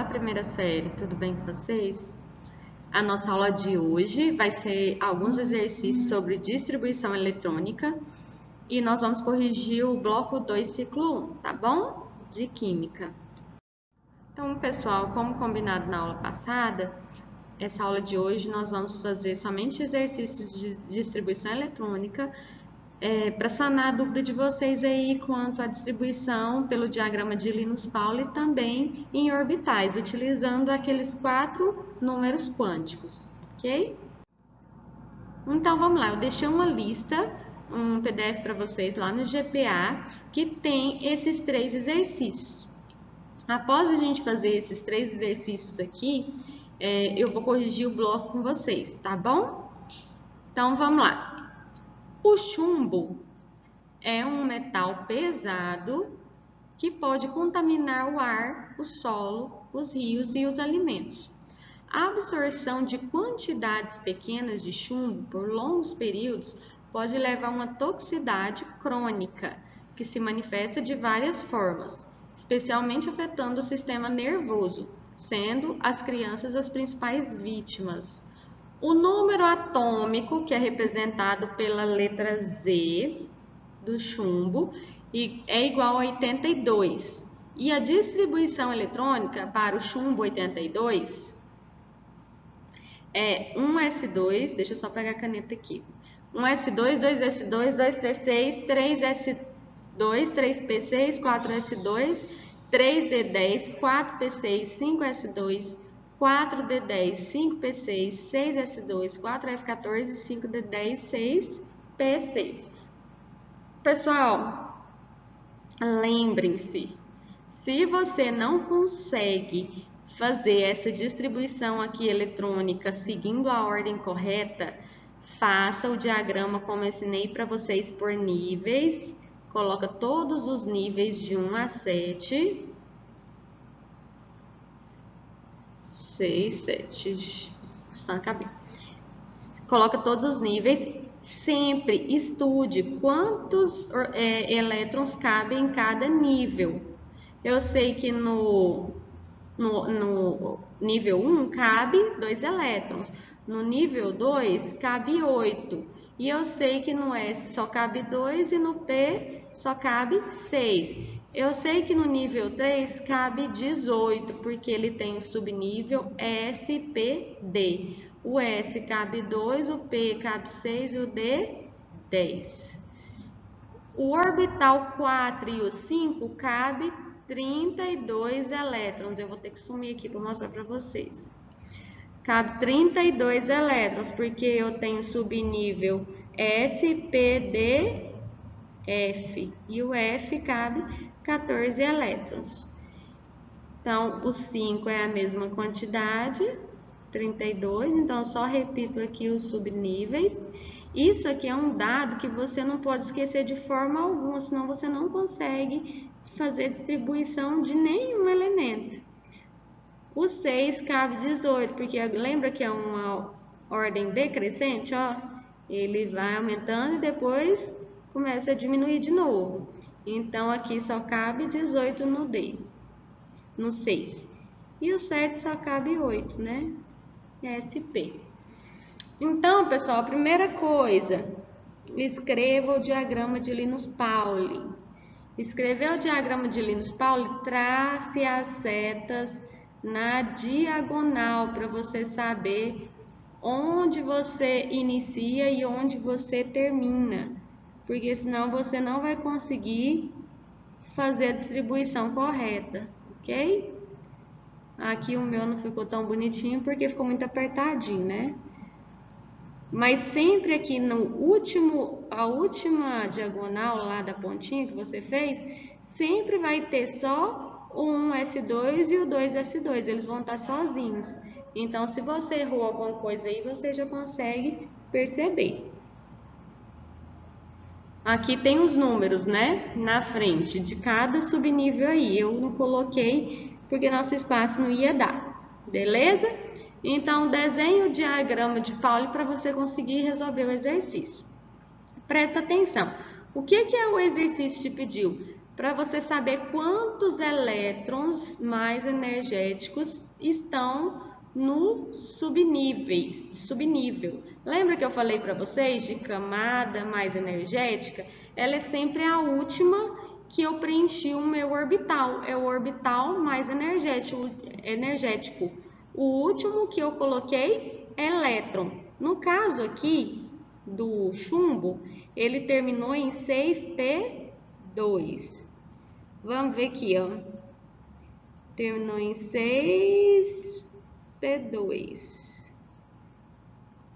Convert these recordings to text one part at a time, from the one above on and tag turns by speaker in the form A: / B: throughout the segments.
A: Olá, primeira série, tudo bem com vocês? A nossa aula de hoje vai ser alguns exercícios sobre distribuição eletrônica e nós vamos corrigir o bloco 2, ciclo 1, tá bom? De Química. Então, pessoal, como combinado na aula passada, essa aula de hoje nós vamos fazer somente exercícios de distribuição eletrônica para sanar a dúvida de vocês aí quanto à distribuição pelo diagrama de Linus-Pauling e também em orbitais, utilizando aqueles 4 números quânticos, ok? Então, vamos lá, eu deixei uma lista, um PDF para vocês lá no GPA, que tem esses 3 exercícios. Após a gente fazer esses 3 exercícios aqui, eu vou corrigir o bloco com vocês, tá bom? Então, vamos lá. O chumbo é um metal pesado que pode contaminar o ar, o solo, os rios e os alimentos. A absorção de quantidades pequenas de chumbo por longos períodos pode levar a uma toxicidade crônica, que se manifesta de várias formas, especialmente afetando o sistema nervoso, sendo as crianças as principais vítimas. O número atômico, que é representado pela letra Z do chumbo, é igual a 82. E a distribuição eletrônica para o chumbo 82 é 1s2, deixa eu só pegar a caneta aqui. 1s2, 2s2, 2p6, 3s2, 3p6, 4s2, 3d10, 4p6, 5s2, 4d10, 5p6, 6s2, 4f14, 5d10, 6p6. Pessoal, lembrem-se, se você não consegue fazer essa distribuição aqui eletrônica seguindo a ordem correta, faça o diagrama como eu ensinei para vocês por níveis, coloca todos os níveis de 1 a 7, 6, 7, está na cabeça. Coloca todos os níveis, sempre estude quantos elétrons cabem em cada nível. Eu sei que no nível 1 cabe 2 elétrons, no nível 2 cabe 8, e eu sei que no S só cabe 2 e no P só cabe 6. Eu sei que no nível 3 cabe 18, porque ele tem o subnível SPD. O S cabe 2, o P cabe 6 e o D, 10. O orbital 4 e o 5 cabe 32 elétrons. Eu vou ter que sumir aqui para mostrar para vocês. Cabe 32 elétrons, porque eu tenho subnível SPD, F, e o F cabe 14 elétrons. Então, o 5 é a mesma quantidade, 32, então eu só repito aqui os subníveis. Isso aqui é um dado que você não pode esquecer de forma alguma, senão você não consegue fazer distribuição de nenhum elemento. O 6 cabe 18, porque lembra que é uma ordem decrescente, ó? Ele vai aumentando e depois começa a diminuir de novo. Então, aqui só cabe 18 no D, no 6. E o 7 só cabe 8, né? SP. Então, pessoal, a primeira coisa, escreva o diagrama de Linus-Pauling. Escrever o diagrama de Linus-Pauling, trace as setas na diagonal para você saber onde você inicia e onde você termina, porque senão você não vai conseguir fazer a distribuição correta, ok? Aqui o meu não ficou tão bonitinho porque ficou muito apertadinho, né? Mas sempre aqui a última diagonal lá da pontinha que você fez, sempre vai ter só o 1s2 e o 2s2, eles vão estar sozinhos. Então, se você errou alguma coisa aí, você já consegue perceber. Aqui tem os números, né, na frente de cada subnível aí. Eu não coloquei porque nosso espaço não ia dar, beleza? Então, desenhe o diagrama de Pauling para você conseguir resolver o exercício. Presta atenção. O que o exercício te pediu? para você saber quantos elétrons mais energéticos estão no subnível. Lembra que eu falei para vocês de camada mais energética? Ela é sempre a última que eu preenchi o meu orbital. É o orbital mais energético. O último que eu coloquei é elétron. No caso aqui do chumbo, ele terminou em 6p2. Vamos ver aqui, ó. Terminou em 6p2.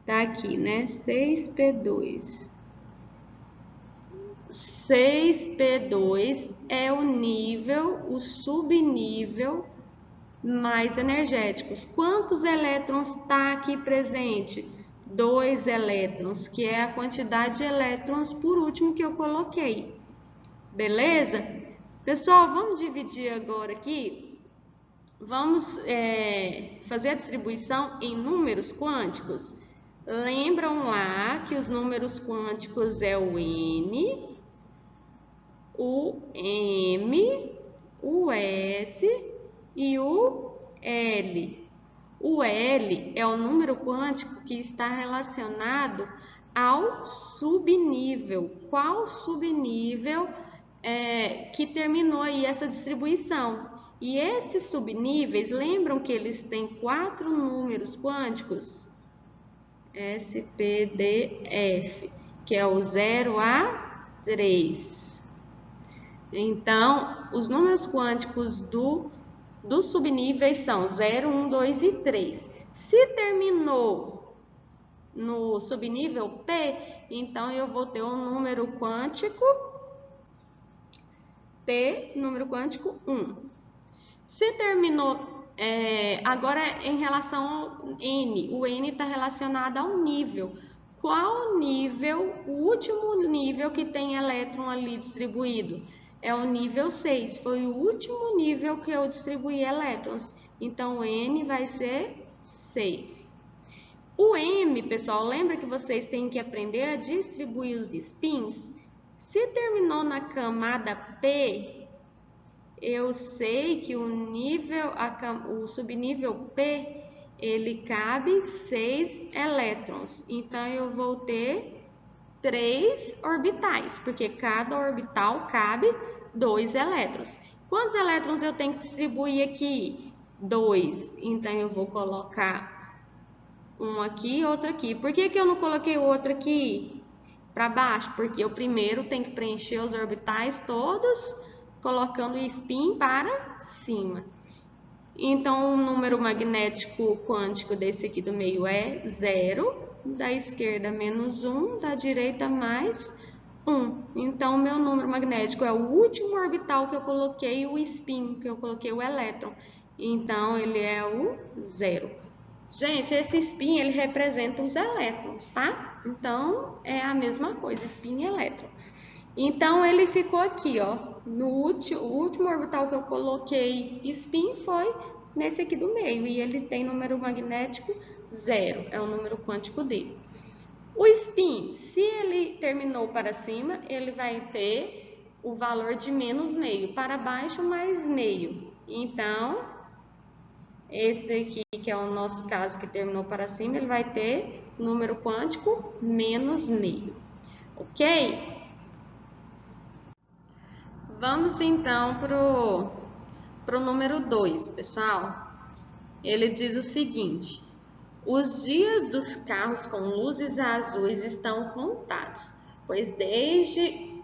A: Tá aqui, né? 6p2. 6p2 é o nível, o subnível mais energéticos. Quantos elétrons está aqui presente? 2 elétrons, que é a quantidade de elétrons por último que eu coloquei. Beleza? Pessoal, vamos dividir agora aqui. Vamos fazer a distribuição em números quânticos. Lembram lá que os números quânticos é o N, o M, o S e o L. O L é o número quântico que está relacionado ao subnível. Qual subnível que terminou aí essa distribuição? E esses subníveis, lembram que eles têm 4 números quânticos? S, P, D, F, que é o 0 a 3. Então, os números quânticos dos subníveis são 0, 1, 2 e 3. Se terminou no subnível P, então eu vou ter um número quântico P, número quântico 1. Se terminou, agora em relação ao N, o N está relacionado ao nível. Qual nível, o último nível que tem elétron ali distribuído? É o nível 6, foi o último nível que eu distribuí elétrons. Então, o N vai ser 6. O M, pessoal, lembra que vocês têm que aprender a distribuir os spins? Se terminou na camada P, eu sei que o subnível P, ele cabe 6 elétrons. Então, eu vou ter 3 orbitais, porque cada orbital cabe 2 elétrons. Quantos elétrons eu tenho que distribuir aqui? 2. Então, eu vou colocar um aqui e outro aqui. Por que eu não coloquei o outro aqui para baixo? Porque eu primeiro tenho que preencher os orbitais todos, colocando o spin para cima. Então, o número magnético quântico desse aqui do meio é 0, da esquerda menos 1, da direita mais 1. Então, o meu número magnético é o último orbital que eu coloquei o spin, que eu coloquei o elétron. Então, ele é o 0. Gente, esse spin, ele representa os elétrons, tá? Então, é a mesma coisa, spin e elétron. Então, ele ficou aqui, ó. O último orbital que eu coloquei spin foi nesse aqui do meio. E ele tem número magnético 0. É o número quântico dele. O spin, se ele terminou para cima, ele vai ter o valor de menos meio. Para baixo, mais meio. Então, esse aqui, que é o nosso caso que terminou para cima, ele vai ter número quântico menos meio. Ok? Vamos então para o número 2, pessoal. Ele diz o seguinte: os dias dos carros com luzes azuis estão contados, pois desde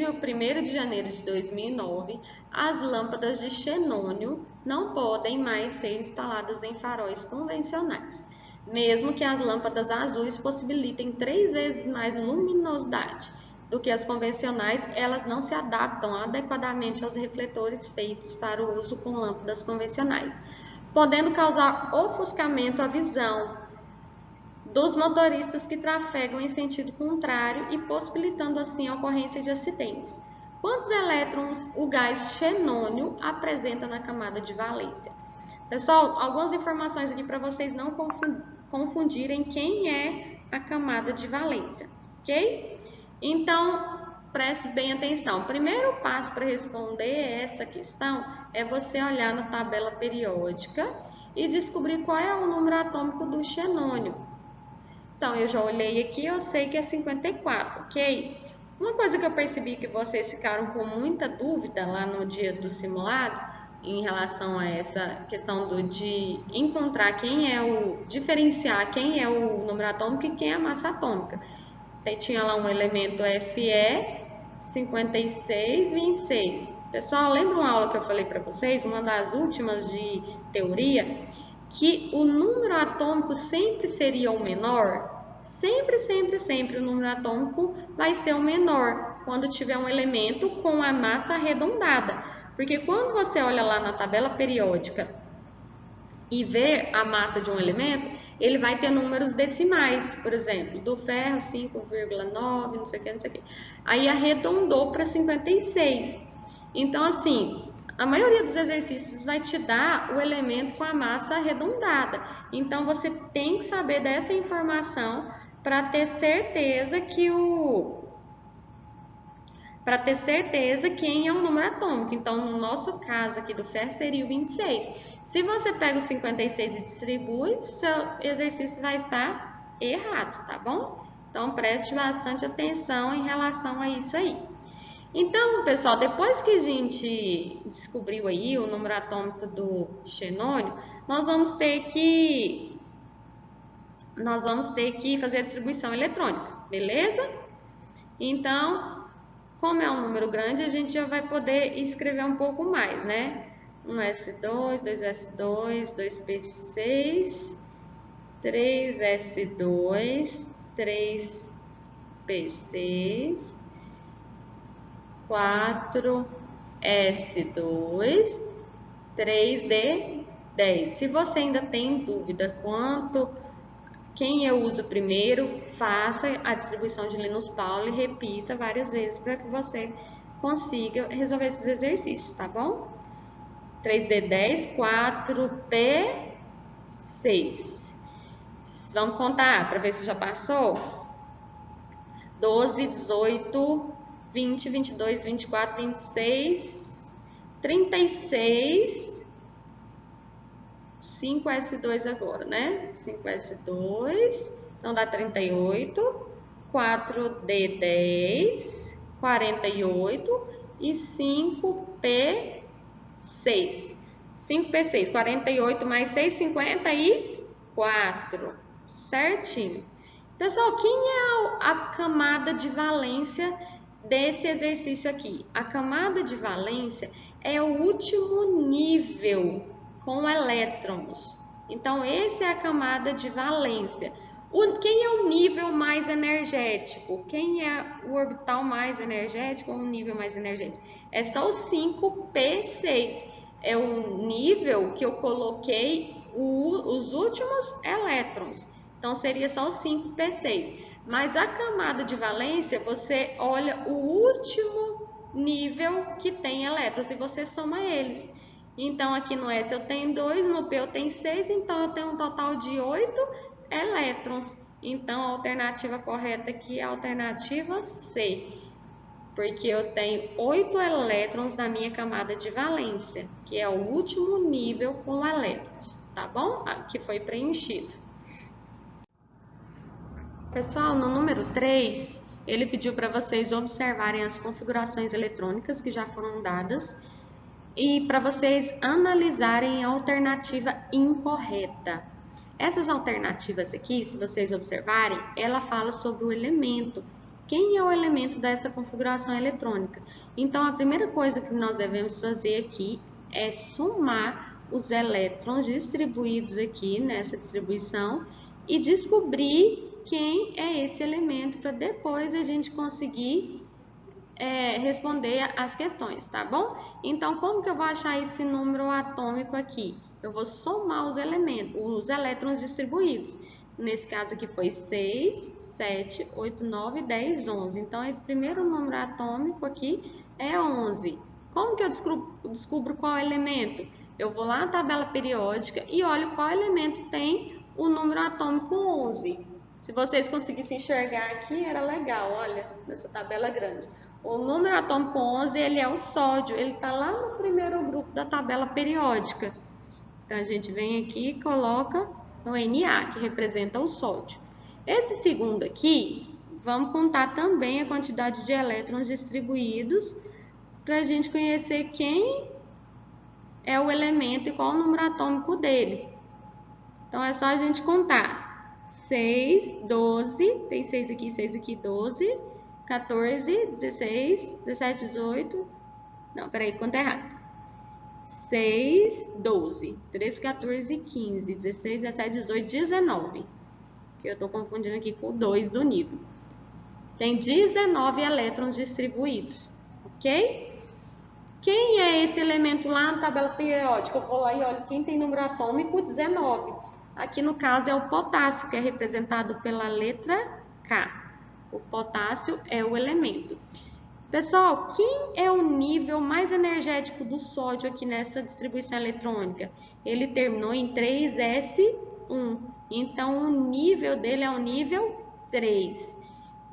A: o 1º de janeiro de 2009, as lâmpadas de xenônio não podem mais ser instaladas em faróis convencionais, mesmo que as lâmpadas azuis possibilitem 3 vezes mais luminosidade do que as convencionais, elas não se adaptam adequadamente aos refletores feitos para o uso com lâmpadas convencionais, podendo causar ofuscamento à visão dos motoristas que trafegam em sentido contrário e possibilitando assim a ocorrência de acidentes. Quantos elétrons o gás xenônio apresenta na camada de valência? Pessoal, algumas informações aqui para vocês não confundirem quem é a camada de valência, ok? Então, preste bem atenção. O primeiro passo para responder essa questão é você olhar na tabela periódica e descobrir qual é o número atômico do xenônio. Então, eu já olhei aqui, eu sei que é 54, ok? Uma coisa que eu percebi que vocês ficaram com muita dúvida lá no dia do simulado, em relação a essa questão de encontrar diferenciar quem é o número atômico e quem é a massa atômica. Tinha lá um elemento Fe 5626. Pessoal, lembra uma aula que eu falei para vocês, uma das últimas de teoria, que o número atômico sempre seria o menor? Sempre, sempre, sempre o número atômico vai ser o menor quando tiver um elemento com a massa arredondada. Porque quando você olha lá na tabela periódica e vê a massa de um elemento, ele vai ter números decimais, por exemplo, do ferro 5,9, não sei o que, não sei o que. Aí arredondou para 56. Então, assim, a maioria dos exercícios vai te dar o elemento com a massa arredondada. Então, você tem que saber dessa informação para ter certeza quem é o número atômico. Então, no nosso caso aqui do ferro seria o 26. Se você pega o 56 e distribui, seu exercício vai estar errado, tá bom? Então, preste bastante atenção em relação a isso aí. Então, pessoal, depois que a gente descobriu aí o número atômico do xenônio, nós vamos ter que fazer a distribuição eletrônica, beleza? Então, como é um número grande, a gente já vai poder escrever um pouco mais, né? 1s2, 2s2, 2p6, 3s2, 3p6, 4s2, 3d10. Se você ainda tem dúvida quem eu uso primeiro, faça a distribuição de Linus Pauling e repita várias vezes para que você consiga resolver esses exercícios, tá bom? 3D10, 4P6. Vamos contar para ver se já passou? 12, 18, 20, 22, 24, 26, 36... 5s2 agora, né? 5s2, então dá 38, 4d10, 48 e 5p6. 5p6, 48 mais 6, 54. Certinho. Pessoal, quem é a camada de valência desse exercício aqui? A camada de valência é o último nível com elétrons. Então, essa é a camada de valência. Quem é o nível mais energético? Quem é o orbital mais energético ou o nível mais energético? É só o 5p6. É o nível que eu coloquei os últimos elétrons. Então, seria só o 5p6. Mas a camada de valência, você olha o último nível que tem elétrons e você soma eles. Então, aqui no S eu tenho 2, no P eu tenho 6, então eu tenho um total de 8 elétrons. Então, a alternativa correta aqui é a alternativa C, porque eu tenho 8 elétrons na minha camada de valência, que é o último nível com elétrons, tá bom? Que foi preenchido. Pessoal, no número 3, ele pediu para vocês observarem as configurações eletrônicas que já foram dadas e para vocês analisarem a alternativa incorreta. Essas alternativas aqui, se vocês observarem, ela fala sobre o elemento. Quem é o elemento dessa configuração eletrônica? Então, a primeira coisa que nós devemos fazer aqui é somar os elétrons distribuídos aqui nessa distribuição e descobrir quem é esse elemento para depois a gente conseguir responder as questões, tá bom? Então, como que eu vou achar esse número atômico aqui? Eu vou somar os elétrons distribuídos. Nesse caso aqui foi 6, 7, 8, 9, 10, 11. Então, esse primeiro número atômico aqui é 11. Como que eu descubro qual elemento? Eu vou lá na tabela periódica e olho qual elemento tem o número atômico 11. Se vocês conseguissem enxergar aqui, era legal, olha, nessa tabela grande. O número atômico 11, ele é o sódio, ele está lá no primeiro grupo da tabela periódica. Então, a gente vem aqui e coloca no Na, que representa o sódio. Esse segundo aqui, vamos contar também a quantidade de elétrons distribuídos para a gente conhecer quem é o elemento e qual o número atômico dele. Então, é só a gente contar. 6, 12, tem 6 aqui, 12, 14, 16, 17, 18... Não, peraí, conta errado. 6, 12, 13, 14, 15, 16, 17, 18, 19. Que eu estou confundindo aqui com o 2 do nível. Tem 19 elétrons distribuídos, ok? Quem é esse elemento lá na tabela periódica? Eu vou lá e olho quem tem número atômico 19. Aqui no caso é o potássio, que é representado pela letra K. O potássio é o elemento. Pessoal, quem é o nível mais energético do sódio aqui nessa distribuição eletrônica? Ele terminou em 3s1. Então, o nível dele é o nível 3.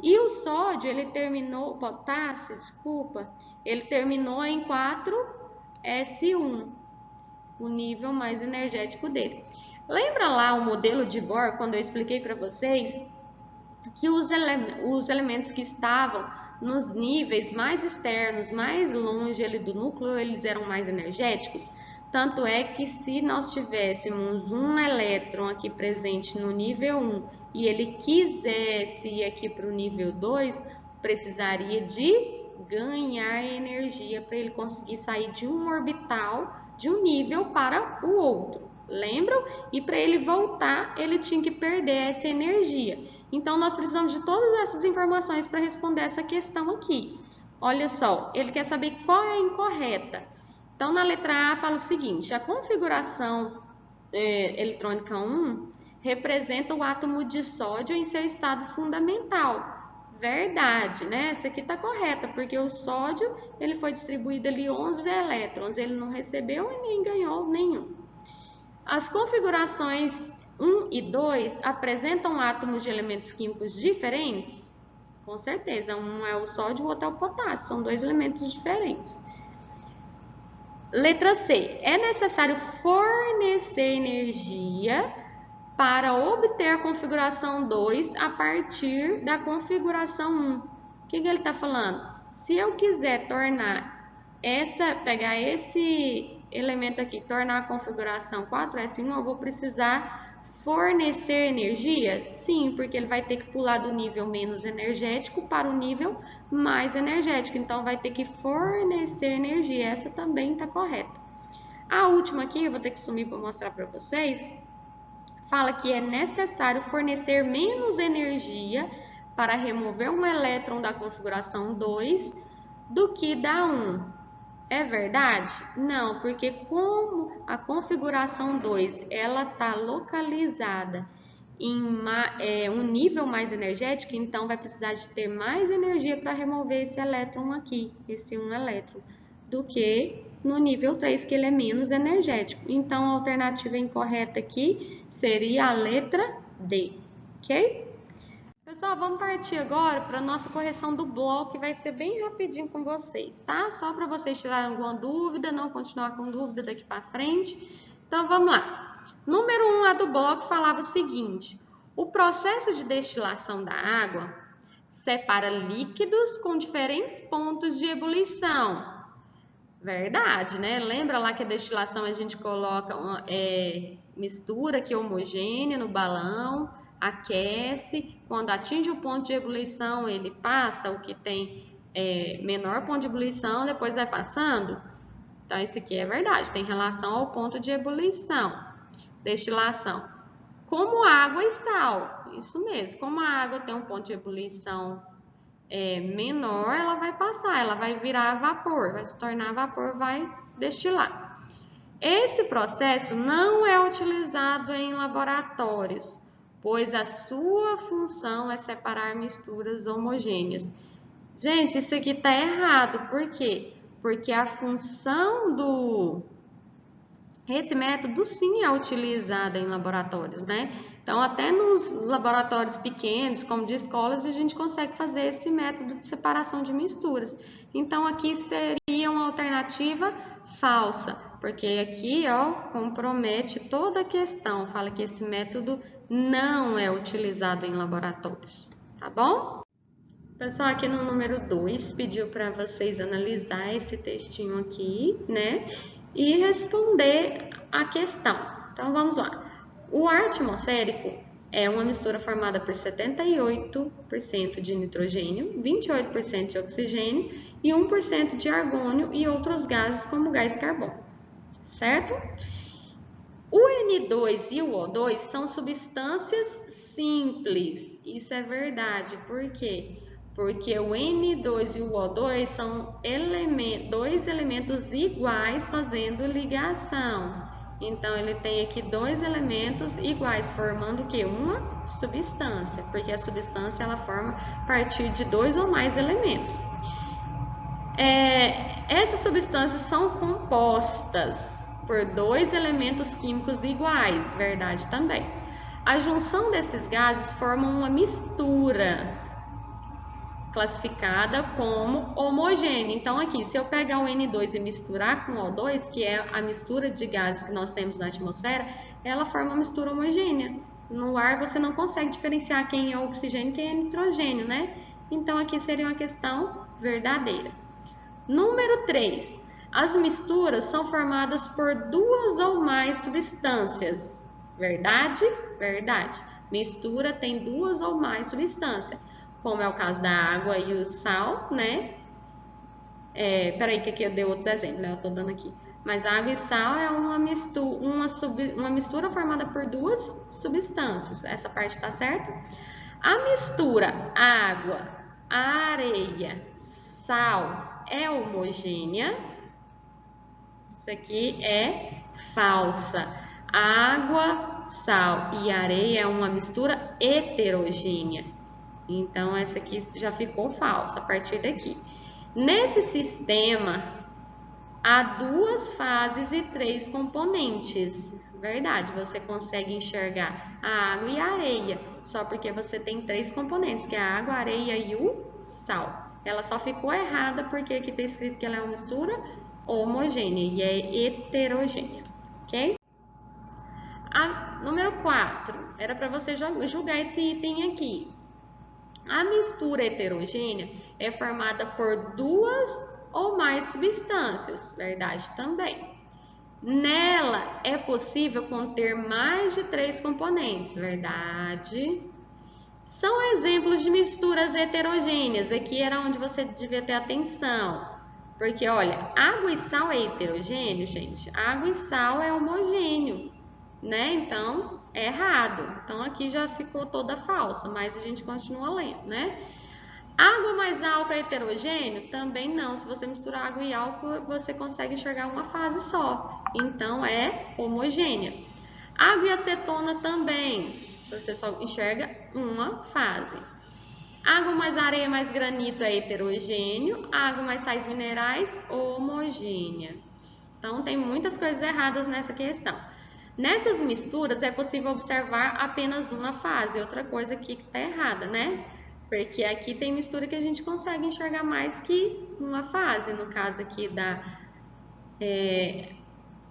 A: E o sódio, ele terminou, o potássio, desculpa, ele terminou em 4s1, o nível mais energético dele. Lembra lá o modelo de Bohr, quando eu expliquei para vocês que os elementos que estavam nos níveis mais externos, mais longe ali do núcleo, eles eram mais energéticos? Tanto é que se nós tivéssemos um elétron aqui presente no nível 1 e ele quisesse ir aqui para o nível 2, precisaria de ganhar energia para ele conseguir sair de um orbital, de um nível para o outro. Lembram? E para ele voltar, ele tinha que perder essa energia. Então, nós precisamos de todas essas informações para responder essa questão aqui. Olha só, ele quer saber qual é a incorreta. Então, na letra A, fala o seguinte: a configuração eletrônica 1 representa o átomo de sódio em seu estado fundamental. Verdade, né? Essa aqui está correta, porque o sódio ele foi distribuído ali 11 elétrons, ele não recebeu e nem ganhou nenhum. As configurações 1 e 2 apresentam átomos de elementos químicos diferentes? Com certeza, um é o sódio e o outro é o potássio, são dois elementos diferentes. Letra C. É necessário fornecer energia para obter a configuração 2 a partir da configuração 1. O que ele está falando? Se eu quiser pegar esse elemento aqui, tornar a configuração 4s1, eu vou precisar fornecer energia? Sim, porque ele vai ter que pular do nível menos energético para o nível mais energético. Então, vai ter que fornecer energia. Essa também está correta. A última aqui, eu vou ter que sumir para mostrar para vocês, fala que é necessário fornecer menos energia para remover um elétron da configuração 2 do que da 1. É verdade? Não, porque como a configuração 2 ela está localizada em um nível mais energético, então vai precisar de ter mais energia para remover esse elétron aqui, esse 1 elétron, do que no nível 3, que ele é menos energético. Então, a alternativa incorreta aqui seria a letra D, ok? Pessoal, vamos partir agora para a nossa correção do bloco, que vai ser bem rapidinho com vocês, tá? Só para vocês tirarem alguma dúvida, não continuar com dúvida daqui para frente. Então, vamos lá. Número 1 lá do bloco falava o seguinte: o processo de destilação da água separa líquidos com diferentes pontos de ebulição. Verdade, né? Lembra lá que a destilação a gente coloca mistura aqui homogênea no balão, aquece, quando atinge o ponto de ebulição, ele passa o que tem menor ponto de ebulição, depois vai passando. Então, isso aqui é verdade, tem relação ao ponto de ebulição, destilação. Como água e sal, isso mesmo, como a água tem um ponto de ebulição menor, ela vai passar, ela vai virar vapor, vai se tornar vapor, vai destilar. Esse processo não é utilizado em laboratórios, pois a sua função é separar misturas homogêneas. Gente, isso aqui está errado, por quê? Porque a função esse método sim é utilizado em laboratórios, né? Então, até nos laboratórios pequenos, como de escolas, a gente consegue fazer esse método de separação de misturas. Então, aqui seria uma alternativa falsa, porque aqui, ó, compromete toda a questão, fala que esse método não é utilizado em laboratórios, tá bom? Pessoal, aqui no número 2, pediu para vocês analisar esse textinho aqui, né? E responder a questão. Então, vamos lá. O ar atmosférico é uma mistura formada por 78% de nitrogênio, 28% de oxigênio e 1% de argônio e outros gases como gás carbono, certo? O N2 e o O2 são substâncias simples. Isso é verdade. Por quê? Porque o N2 e o O2 são dois elementos iguais fazendo ligação. Então, ele tem aqui dois elementos iguais, formando o quê? Uma substância, porque a substância ela forma a partir de dois ou mais elementos. Essas substâncias são compostas por dois elementos químicos iguais, verdade também. A junção desses gases forma uma mistura classificada como homogênea. Então, aqui, se eu pegar o N2 e misturar com o O2, que é a mistura de gases que nós temos na atmosfera, ela forma uma mistura homogênea. No ar, você não consegue diferenciar quem é oxigênio e quem é nitrogênio, né? Então, aqui seria uma questão verdadeira. Número 3. As misturas são formadas por duas ou mais substâncias. Verdade? Verdade. Mistura tem duas ou mais substâncias, como é o caso da água e o sal, né? Peraí, que aqui eu dei outros exemplos, né? Eu tô dando aqui. Mas água e sal é uma mistura formada por duas substâncias. Essa parte tá certa? A mistura água, areia, sal é homogênea? Isso aqui é falsa. Água, sal e areia é uma mistura heterogênea. Então, essa aqui já ficou falsa a partir daqui. Nesse sistema, há duas fases e três componentes. Verdade, você consegue enxergar a água e a areia, só porque você tem três componentes, que é a água, a areia e o sal. Ela só ficou errada porque aqui está escrito que ela é uma mistura homogênea e é heterogênea, ok? Número 4, era para você julgar esse item aqui. A mistura heterogênea é formada por duas ou mais substâncias, verdade também. Nela é possível conter mais de 3 componentes, verdade. São exemplos de misturas heterogêneas, aqui era onde você devia ter atenção. Porque, olha, água e sal é heterogêneo, gente. Água e sal é homogêneo, né? Então, é errado. Então, aqui já ficou toda falsa, mas a gente continua lendo, né? Água mais álcool é heterogêneo? Também não. Se você misturar água e álcool, você consegue enxergar uma fase só. Então, é homogênea. Água e acetona também. Você só enxerga uma fase. Água mais areia mais granito é heterogêneo. Água mais sais minerais, homogênea. Então, tem muitas coisas erradas nessa questão. Nessas misturas, é possível observar apenas uma fase. Outra coisa aqui que está errada, né? Porque aqui tem mistura que a gente consegue enxergar mais que uma fase. No caso aqui da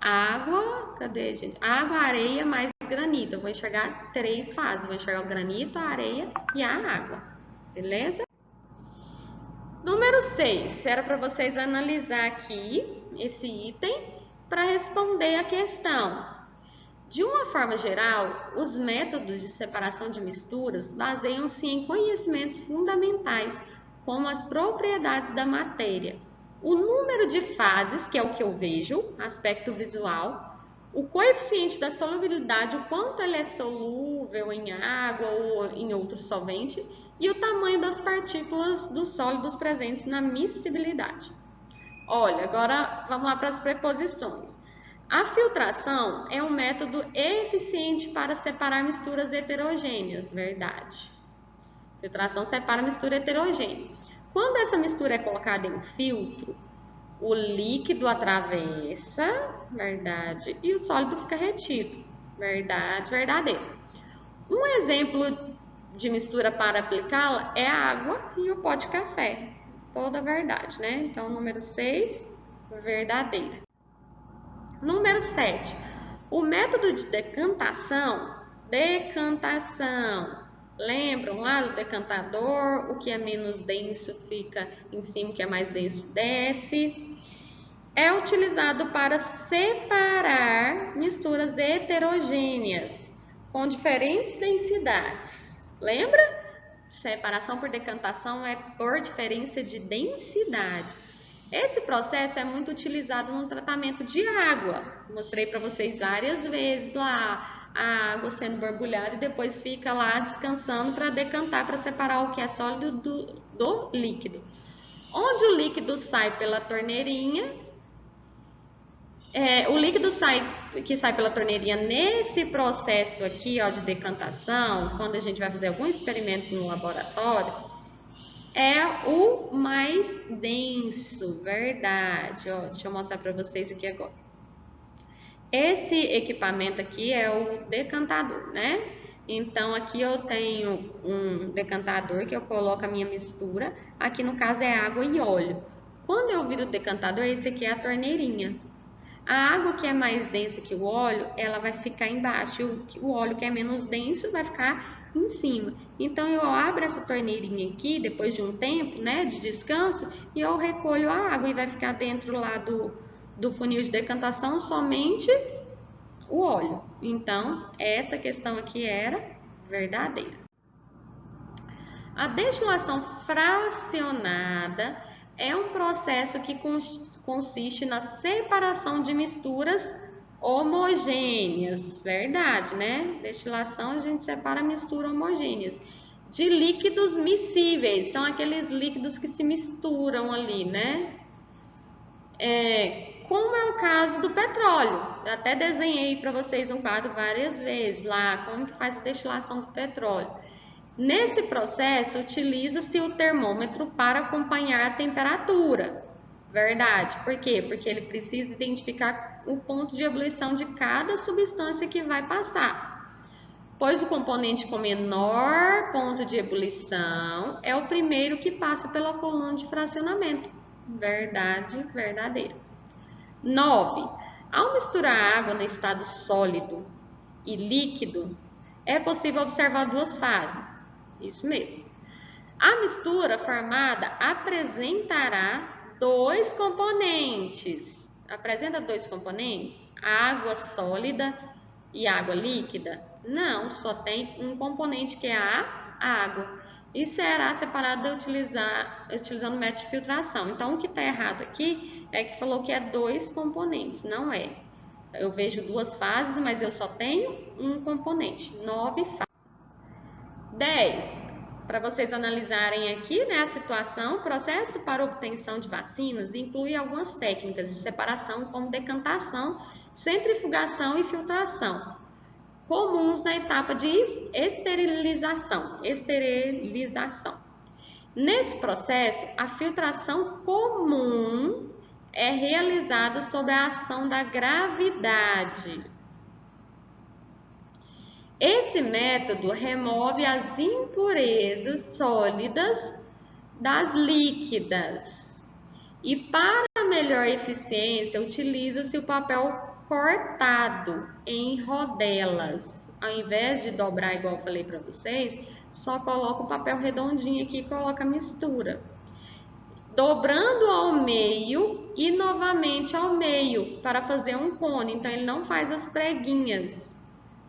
A: água, cadê, gente? Água, areia mais granito. Eu vou enxergar 3 fases. Vou enxergar o granito, a areia e a água. Beleza? Número 6. Era para vocês analisar aqui esse item para responder a questão. De uma forma geral, os métodos de separação de misturas baseiam-se em conhecimentos fundamentais, como as propriedades da matéria, o número de fases, que é o que eu vejo, aspecto visual, o coeficiente da solubilidade, o quanto ele é solúvel em água ou em outro solvente, e o tamanho das partículas dos sólidos presentes na miscibilidade. Olha, agora vamos lá para as preposições. A filtração é um método eficiente para separar misturas heterogêneas, verdade. Filtração separa mistura heterogênea. Quando essa mistura é colocada em um filtro, o líquido atravessa, verdade, e o sólido fica retido, verdade, verdadeiro. Um exemplo de mistura para aplicá-la é a água e o pó de café. Toda verdade, né? Então, número 6, verdadeira. Número 7. O método de decantação. Lembram lá do decantador? O que é menos denso fica em cima, o que é mais denso desce. É utilizado para separar misturas heterogêneas com diferentes densidades. Lembra? Separação por decantação é por diferença de densidade. Esse processo é muito utilizado no tratamento de água. Mostrei para vocês várias vezes lá a água sendo borbulhada e depois fica lá descansando para decantar, para separar o que é sólido do líquido. Onde o líquido sai pela torneirinha, o líquido que sai pela torneirinha nesse processo aqui, ó, de decantação, quando a gente vai fazer algum experimento no laboratório, é o mais denso, verdade. Ó, deixa eu mostrar para vocês aqui agora. Esse equipamento aqui é o decantador, né? Então, aqui eu tenho um decantador que eu coloco a minha mistura. Aqui, no caso, é água e óleo. Quando eu viro o decantador, esse aqui é a torneirinha. A água que é mais densa que o óleo, ela vai ficar embaixo. O óleo que é menos denso vai ficar em cima. Então, eu abro essa torneirinha aqui, depois de um tempo, né, de descanso, e eu recolho a água e vai ficar dentro lá do funil de decantação somente o óleo. Então, essa questão aqui era verdadeira. A destilação fracionada é um processo que consiste na separação de misturas homogêneas, verdade, né? Destilação, a gente separa misturas homogêneas de líquidos miscíveis, são aqueles líquidos que se misturam ali, né? Como é o caso do petróleo. Eu até desenhei para vocês um quadro várias vezes lá, como que faz a destilação do petróleo. Nesse processo, utiliza-se o termômetro para acompanhar a temperatura. Verdade. Por quê? Porque ele precisa identificar o ponto de ebulição de cada substância que vai passar. Pois o componente com menor ponto de ebulição é o primeiro que passa pela coluna de fracionamento. Verdade, verdadeiro. 9. Ao misturar água no estado sólido e líquido, é possível observar duas fases. Isso mesmo. A mistura formada apresentará dois componentes. Apresenta dois componentes? Água sólida e água líquida? Não, só tem um componente que é a água. E será separada utilizando o método de filtração. Então, o que está errado aqui é que falou que é dois componentes. Não é. Eu vejo duas fases, mas eu só tenho um componente. 9 fases. 10. Para vocês analisarem aqui, né, a situação, o processo para obtenção de vacinas inclui algumas técnicas de separação, como decantação, centrifugação e filtração, comuns na etapa de esterilização. Nesse processo, a filtração comum é realizada sob a ação da gravidade. Esse método remove as impurezas sólidas das líquidas e, para melhor eficiência, utiliza-se o papel cortado em rodelas. Ao invés de dobrar, igual eu falei para vocês, só coloca o papel redondinho aqui e coloca a mistura. Dobrando ao meio e novamente ao meio para fazer um cone. Então, ele não faz as preguinhas.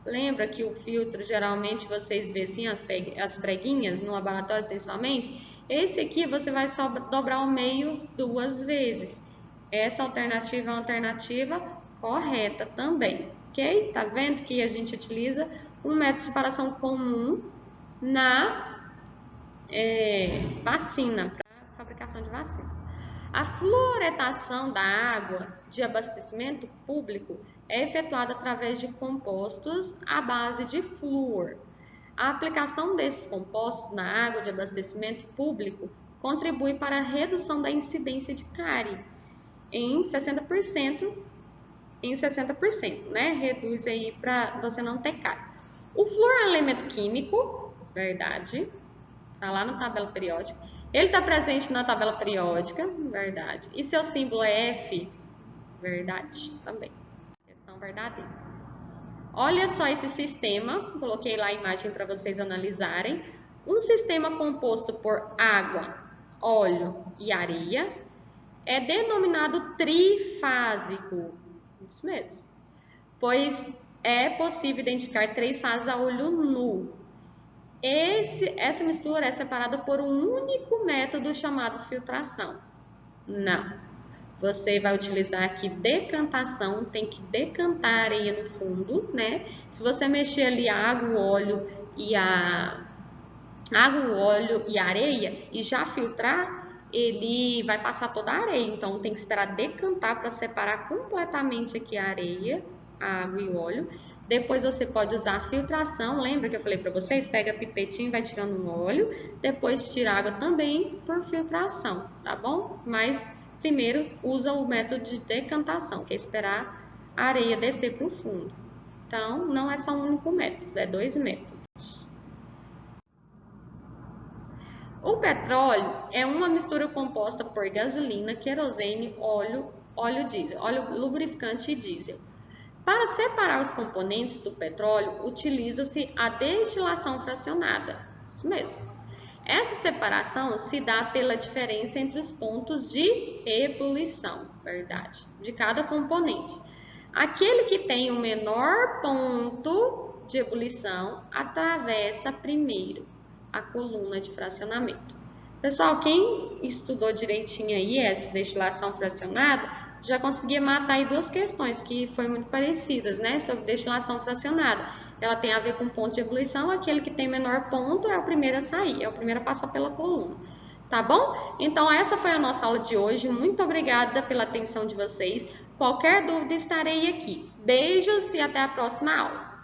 A: Lembra que o filtro, geralmente, vocês vê assim, as preguinhas, no laboratório principalmente? Esse aqui você vai só dobrar ao meio 2 vezes. Essa alternativa é uma alternativa correta também, ok? Tá vendo que a gente utiliza um método de separação comum na vacina, para fabricação de vacina. A fluoretação da água de abastecimento público é efetuada através de compostos à base de flúor. A aplicação desses compostos na água de abastecimento público contribui para a redução da incidência de cárie em 60%, né? Reduz aí para você não ter cárie. O flúor é um elemento químico, verdade, está lá na tabela periódica. Ele está presente na tabela periódica, verdade. E seu símbolo é F, verdade, também. Questão verdadeira. Olha só esse sistema, coloquei lá a imagem para vocês analisarem. Um sistema composto por água, óleo e areia é denominado trifásico. Isso mesmo. Pois é possível identificar 3 fases a olho nu. Essa mistura é separada por um único método chamado filtração. Não. Você vai utilizar aqui decantação, tem que decantar a areia no fundo, né? Se você mexer ali a água, o óleo e a areia e já filtrar, ele vai passar toda a areia. Então tem que esperar decantar para separar completamente aqui a areia, a água e o óleo. Depois você pode usar a filtração. Lembra que eu falei para vocês? Pega a pipetinha e vai tirando o óleo. Depois tira a água também por filtração, tá bom? Mas primeiro usa o método de decantação, que é esperar a areia descer para o fundo. Então não é só um único método, é 2 métodos. O petróleo é uma mistura composta por gasolina, querosene, óleo diesel, óleo lubrificante e diesel. Para separar os componentes do petróleo, utiliza-se a destilação fracionada. Isso mesmo. Essa separação se dá pela diferença entre os pontos de ebulição, verdade, de cada componente. Aquele que tem o menor ponto de ebulição atravessa primeiro a coluna de fracionamento. Pessoal, quem estudou direitinho aí essa destilação fracionada, já conseguia matar aí 2 questões que foram muito parecidas, né? Sobre destilação fracionada. Ela tem a ver com ponto de ebulição, aquele que tem menor ponto é o primeiro a sair, é o primeiro a passar pela coluna. Tá bom? Então, essa foi a nossa aula de hoje. Muito obrigada pela atenção de vocês. Qualquer dúvida, estarei aqui. Beijos e até a próxima aula.